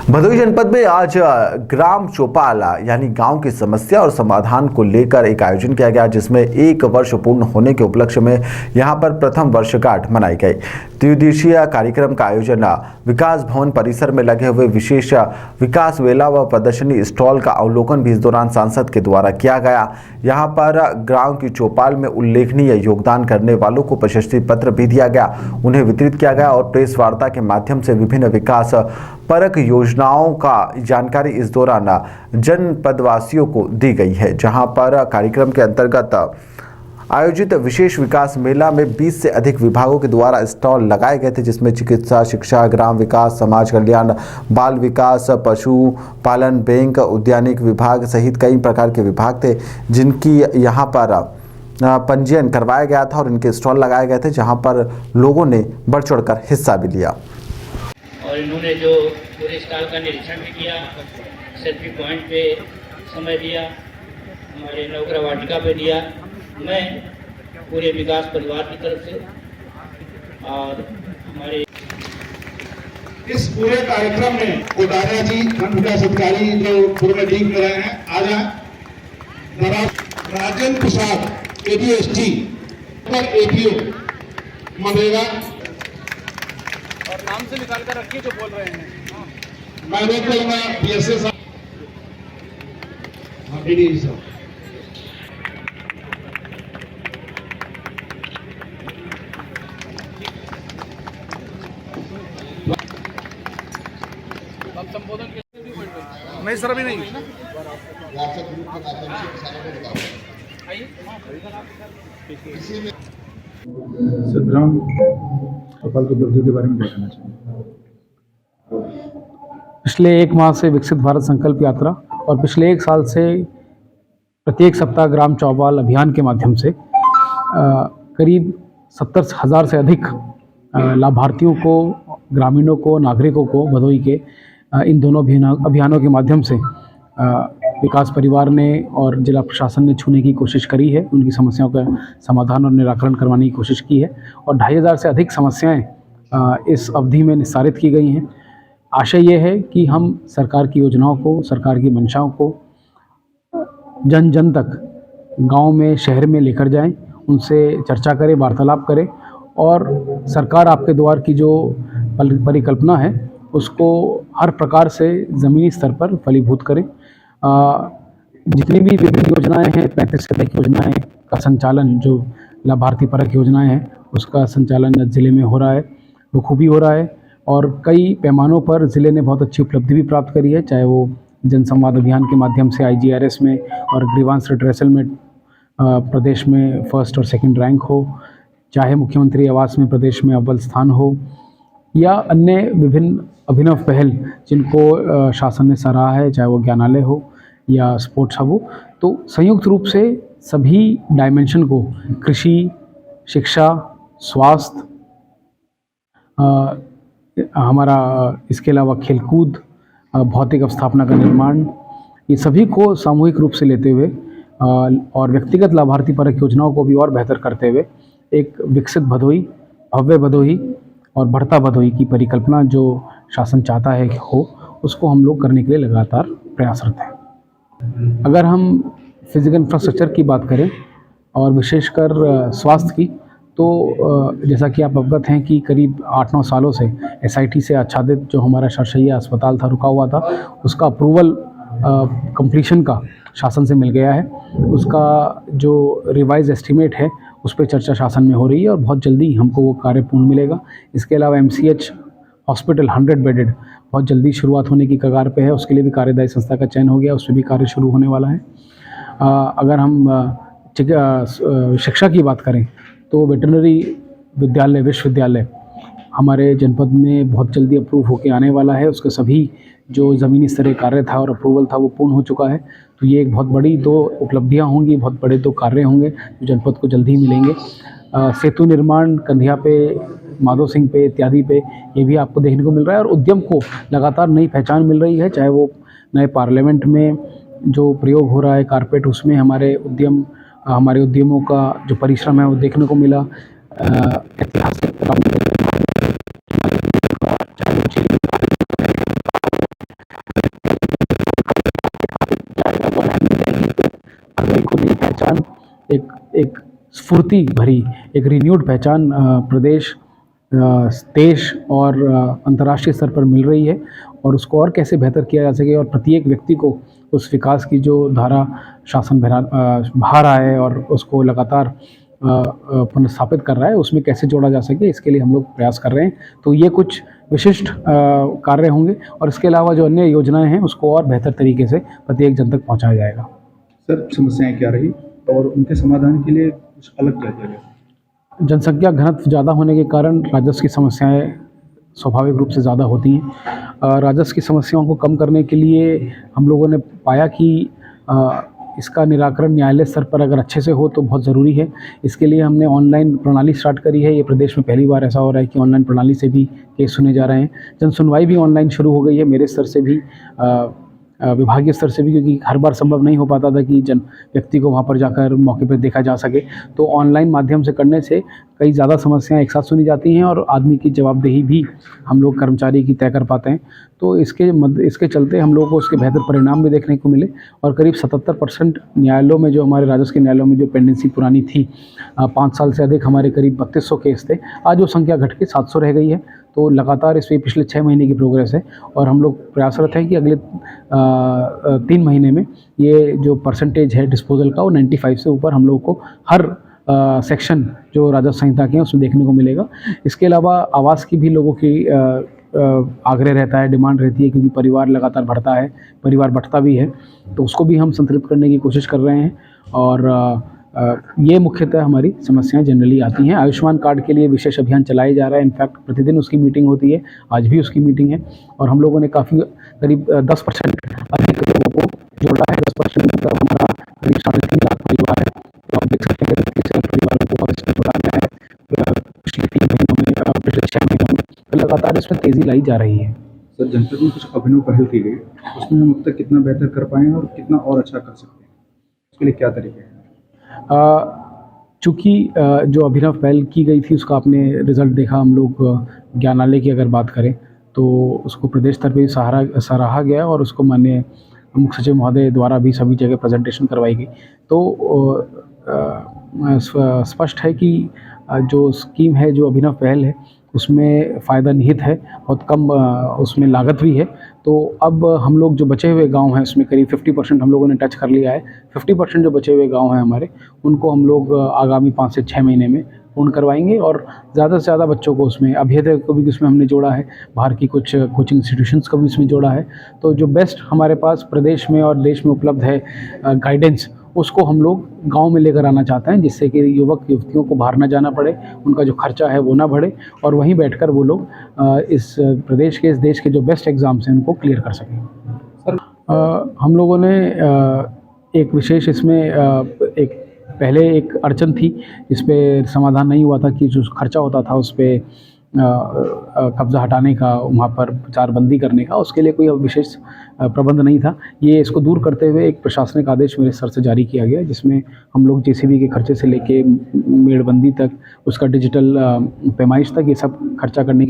भदोही जनपद में आज ग्राम चौपाला यानी गांव की समस्या और समाधान को लेकर एक आयोजन किया गया, जिसमें 1 वर्ष पूर्ण होने के उपलक्ष्य में यहां पर प्रथम वर्षगांठ मनाई गई। द्विदिवसीय कार्यक्रम का आयोजन विकास भवन परिसर में लगे हुए विशेष विकास मेला व प्रदर्शनी स्टॉल का अवलोकन भी इस दौरान सांसद के द्वारा किया गया। यहाँ पर गाँव की चौपाल में उल्लेखनीय योगदान करने वालों को प्रशस्ति पत्र भी दिया गया, उन्हें वितरित किया गया और प्रेस वार्ता के माध्यम से विभिन्न विकास परक योजनाओं का जानकारी इस दौरान जनपदवासियों को दी गई है। जहां पर कार्यक्रम के अंतर्गत आयोजित विशेष विकास मेला में 20 से अधिक विभागों के द्वारा स्टॉल लगाए गए थे, जिसमें चिकित्सा, शिक्षा, ग्राम विकास, समाज कल्याण, बाल विकास, पशु पालन, बैंक, उद्यानिक विभाग सहित कई प्रकार के विभाग थे, जिनकी यहाँ पर पंजीयन करवाया गया था और इनके स्टॉल लगाए गए थे, जहाँ पर लोगों ने बढ़ चढ़कर हिस्सा भी लिया। और इन्होंने जो पूरे स्टॉल का निरीक्षण भी किया, सेल्फी पॉइंट पे समय दिया, हमारे नवग्रह वाटिका पे दिया। मैं पूरे विकास परिवार की तरफ से और हमारे इस पूरे कार्यक्रम में कोदारिया जी खंड विकास अधिकारी जो पूर्व लीग में रहे हैं, आज राजेंद्र प्रसाद ADST APO मनरेगा और नाम से निकाल कर रखिए जो बोल रहे हैं। मैं रोक लूंगा BSS DD साहब। अब संबोधन के नहीं सर, अभी नहीं ग्राम चौपाल की उपलब्धि के बारे में क्या कहना चाहिए? पिछले 1 माह से विकसित भारत संकल्प यात्रा और पिछले 1 साल से प्रत्येक सप्ताह ग्राम चौपाल अभियान के माध्यम से करीब 70,000 से अधिक लाभार्थियों को, ग्रामीणों को, नागरिकों को भदोही के इन दोनों अभियानों के माध्यम से विकास परिवार ने और जिला प्रशासन ने छूने की कोशिश करी है। उनकी समस्याओं का समाधान और निराकरण करवाने की कोशिश की है और 2,500 से अधिक समस्याएं इस अवधि में निस्तारित की गई हैं। आशय ये है कि हम सरकार की योजनाओं को, सरकार की मंशाओं को जन जन तक, गांव में, शहर में लेकर जाएं, उनसे चर्चा करें, वार्तालाप करें और सरकार आपके द्वार की जो परिकल्पना है उसको हर प्रकार से ज़मीनी स्तर पर फलीभूत करें। जितनी भी विभिन्न योजनाएं हैं, 35 से अधिक योजनाएं का संचालन, जो लाभार्थी परक योजनाएं हैं, उसका संचालन ज़िले में हो रहा है, बखूबी हो रहा है और कई पैमानों पर ज़िले ने बहुत अच्छी उपलब्धि भी प्राप्त करी है, चाहे वो जनसंवाद अभियान के माध्यम से IGRS में और ग्रीवांस रिड्रेसल में प्रदेश में फर्स्ट और सेकंड रैंक हो, चाहे मुख्यमंत्री आवास में प्रदेश में अव्वल स्थान हो, या अन्य विभिन्न अभिनव पहल जिनको शासन ने सराहा है, चाहे वो ज्ञानालय हो या स्पोर्ट्स हब हो। तो संयुक्त रूप से सभी डायमेंशन को, कृषि, शिक्षा, स्वास्थ्य, हमारा इसके अलावा खेलकूद, भौतिक अवस्थापना का निर्माण, ये सभी को सामूहिक रूप से लेते हुए और व्यक्तिगत लाभार्थी परक योजनाओं को भी और बेहतर करते हुए एक विकसित भदोही, भव्य भदोही और बढ़ता भदोही की परिकल्पना जो शासन चाहता है कि हो, उसको हम लोग करने के लिए लगातार प्रयासरत हैं। अगर हम फिजिकल इंफ्रास्ट्रक्चर की बात करें और विशेषकर स्वास्थ्य की, तो जैसा कि आप अवगत हैं कि करीब 8-9 सालों से SIT से आच्छादित जो हमारा शरशैया अस्पताल था, रुका हुआ था, उसका अप्रूवल कंप्लीशन का शासन से मिल गया है। उसका जो रिवाइज एस्टीमेट है उस पर चर्चा शासन में हो रही है और बहुत जल्दी हमको वो कार्य पूर्ण मिलेगा। इसके अलावा MCH हॉस्पिटल 100 बेडेड बहुत जल्दी शुरुआत होने की कगार पे है, उसके लिए भी कार्यदायी संस्था का चयन हो गया, उसमें भी कार्य शुरू होने वाला है। अगर हम शिक्षा की बात करें तो वेटरनरी विद्यालय, विश्वविद्यालय हमारे जनपद में बहुत जल्दी अप्रूव होकर आने वाला है। उसके सभी जो ज़मीनी स्तरीय कार्य था और अप्रूवल था वो पूर्ण हो चुका है। तो ये एक बहुत बड़ी 2 उपलब्धियां होंगी, बहुत बड़े 2 कार्य होंगे जो जनपद को जल्दी ही मिलेंगे। सेतु निर्माण कंधिया पे, माधो सिंह पे इत्यादि पे ये भी आपको देखने को मिल रहा है और उद्यम को लगातार नई पहचान मिल रही है, चाहे वो नए पार्लियामेंट में जो प्रयोग हो रहा है कारपेट, उसमें हमारे उद्यमों का जो परिश्रम है वो देखने को मिला। ऐतिहासिक स्फूर्ति भरी एक रिन्यूड पहचान प्रदेश, देश और अंतर्राष्ट्रीय स्तर पर मिल रही है, और उसको और कैसे बेहतर किया जा सके और प्रत्येक व्यक्ति को उस विकास की जो धारा शासन बहा रहा है और उसको लगातार पुनर्स्थापित कर रहा है, उसमें कैसे जोड़ा जा सके, इसके लिए हम लोग प्रयास कर रहे हैं। तो ये कुछ विशिष्ट कार्य होंगे, और इसके अलावा जो अन्य योजनाएं हैं उसको और बेहतर तरीके से प्रत्येक जन तक पहुंचाया जाएगा। सर, समस्याएं क्या रही और उनके समाधान के लिए कुछ अलग क्या किया गया? जनसंख्या घनत्व ज़्यादा होने के कारण राजस्व की समस्याएं स्वाभाविक रूप से ज़्यादा होती हैं। राजस्व की समस्याओं को कम करने के लिए हम लोगों ने पाया कि इसका निराकरण न्यायालय स्तर पर अगर अच्छे से हो तो बहुत ज़रूरी है। इसके लिए हमने ऑनलाइन प्रणाली स्टार्ट करी है। ये प्रदेश में पहली बार ऐसा हो रहा है कि ऑनलाइन प्रणाली से भी केस सुने जा रहे हैं। जन सुनवाई भी ऑनलाइन शुरू हो गई है, मेरे स्तर से भी, विभागीय स्तर से भी, क्योंकि हर बार संभव नहीं हो पाता था कि व्यक्ति को वहाँ पर जाकर मौके पर देखा जा सके। तो ऑनलाइन माध्यम से करने से कई ज़्यादा समस्याएं एक साथ सुनी जाती हैं और आदमी की जवाबदेही भी हम लोग कर्मचारी की तय कर पाते हैं। तो इसके चलते हम लोगों को उसके बेहतर परिणाम भी देखने को मिले, और करीब 77% न्यायालयों में, जो हमारे राजस्व के न्यायालयों में जो पेंडेंसी पुरानी थी, 5 साल से अधिक, हमारे करीब 3200 केस थे, आज वो संख्या घट के 700 रह गई है। तो लगातार इसमें पिछले 6 महीने की प्रोग्रेस है, और हम लोग प्रयासरत हैं कि अगले 3 महीने में ये जो परसेंटेज है डिस्पोजल का, वो 95 से ऊपर हम लोगों को हर सेक्शन जो राजस्व संहिता के हैं उसमें देखने को मिलेगा। इसके अलावा आवास की भी लोगों की आग्रह रहता है, डिमांड रहती है, क्योंकि परिवार लगातार बढ़ता है, परिवार बढ़ता भी है, तो उसको भी हम संतृप्त करने की कोशिश कर रहे हैं। और ये मुख्यतः हमारी समस्याएं जनरली आती हैं। आयुष्मान कार्ड के लिए विशेष अभियान चलाया जा रहा है, इनफैक्ट प्रतिदिन उसकी मीटिंग होती है, आज भी उसकी मीटिंग है, और हम लोगों ने काफ़ी करीब 10% अधिक लोगों को जोड़ा है। 10% मतलब हमारा करीब 3.5 लाख परिवार है। तो आप देख सकते हैं कि कितने परिवारों को और इसमें जोड़ा गया है पिछले 3 महीनों में, पिछले 6 महीनों में, तो लगातार इसमें तेज़ी लाई जा रही है। सर, जनपद में कुछ अभिनव पहल की गई, उसमें हम अब तक कितना बेहतर कर पाए हैं और कितना और अच्छा कर सकते हैं, उसके लिए क्या तरीके हैं? चूँकि जो अभिनव पहल की गई थी उसका आपने रिज़ल्ट देखा। हम लोग ज्ञानालय की अगर बात करें तो उसको प्रदेश स्तर पर भी सराहा गया, और उसको माननीय मुख्य सचिव महोदय द्वारा भी सभी जगह प्रेजेंटेशन करवाई गई। तो स्पष्ट है कि जो स्कीम है, जो अभिनव पहल है, उसमें फ़ायदा निहित है, बहुत कम उसमें लागत भी है। तो अब हम लोग जो बचे हुए गांव हैं उसमें करीब 50% हम लोगों ने टच कर लिया है। 50% जो बचे हुए गांव हैं हमारे, उनको हम लोग आगामी 5 से 6 महीने में पूर्ण करवाएंगे, और ज़्यादा से ज़्यादा बच्चों को उसमें, अभ्युदय को भी उसमें हमने जोड़ा है, बाहर की कुछ कोचिंग इंस्टीट्यूशंस को भी उसमें जोड़ा है। तो जो बेस्ट हमारे पास प्रदेश में और देश में उपलब्ध है गाइडेंस, उसको हम लोग गांव में लेकर आना चाहते हैं, जिससे कि युवक युवतियों को बाहर ना जाना पड़े, उनका जो खर्चा है वो ना बढ़े, और वहीं बैठकर वो लोग इस प्रदेश के, इस देश के जो बेस्ट एग्ज़ाम्स हैं उनको क्लियर कर सकें। सर, हम लोगों ने एक विशेष इसमें एक पहले एक अड़चन थी, इस पर समाधान नहीं हुआ था, कि जो खर्चा होता था उस पर कब्ज़ा हटाने का, वहाँ पर चारबंदी करने का, उसके लिए कोई विशेष प्रबंध नहीं था। ये इसको दूर करते हुए एक प्रशासनिक आदेश मेरे स्तर से जारी किया गया, जिसमें हम लोग जेसीबी के खर्चे से लेके मेड़बंदी तक, उसका डिजिटल पैमाइश तक, ये सब खर्चा करने के